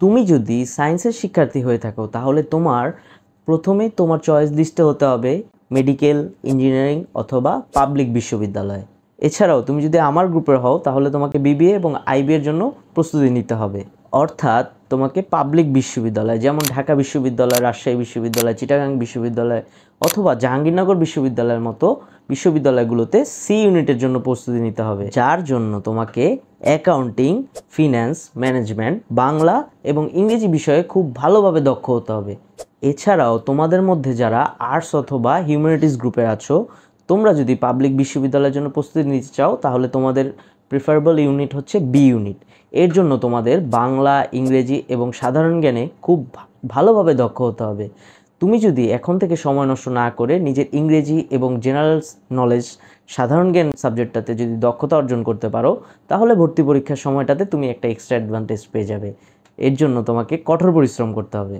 তুমি যদি সায়েন্সের শিক্ষার্থী হয়ে থাকো তাহলে প্রথমে তোমার চয়েস লিস্টে হতে হবে মেডিকেল, ইঞ্জিনিয়ারিং অথবা পাবলিক বিশ্ববিদ্যালয়। এছাড়াও তুমি যদি আমার গ্রুপের হও তাহলে তোমাকে বিবিএ এবং আইবি এর জন্য প্রস্তুতি নিতে হবে। অর্থাৎ তোমাকে পাবলিক বিশ্ববিদ্যালয় যেমন ঢাকা বিশ্ববিদ্যালয়, রাজশাহী বিশ্ববিদ্যালয়, চিটাগাং বিশ্ববিদ্যালয় অথবা জাহাঙ্গীরনগর বিশ্ববিদ্যালয়ের মতো বিশ্ববিদ্যালয়গুলোতে সি ইউনিটের জন্য প্রস্তুতি নিতে হবে, যার জন্য তোমাকে অ্যাকাউন্টিং, ফিন্যান্স, ম্যানেজমেন্ট, বাংলা এবং ইংরেজি বিষয়ে খুব ভালোভাবে দক্ষ হতে হবে। এছাড়াও তোমাদের মধ্যে যারা আর্টস অথবা হিউম্যানিটিস গ্রুপে আছো, তোমরা যদি পাবলিক বিশ্ববিদ্যালয়ের জন্য প্রস্তুতি নিতে চাও তাহলে তোমাদের প্রিফারেবল ইউনিট হচ্ছে বি ইউনিট। এর জন্য তোমাদের বাংলা, ইংরেজি এবং সাধারণ জ্ঞানে খুব ভালোভাবে দক্ষ হতে হবে। তুমি যদি এখন থেকে সময় নষ্ট না করে নিজের ইংরেজি এবং জেনারেল নলেজ, সাধারণ জ্ঞান সাবজেক্টটাতে যদি দক্ষতা অর্জন করতে পারো তাহলে ভর্তি পরীক্ষার সময়টাতে তুমি একটা এক্সট্রা অ্যাডভান্টেজ পেয়ে যাবে। এর জন্য তোমাকে কঠোর পরিশ্রম করতে হবে।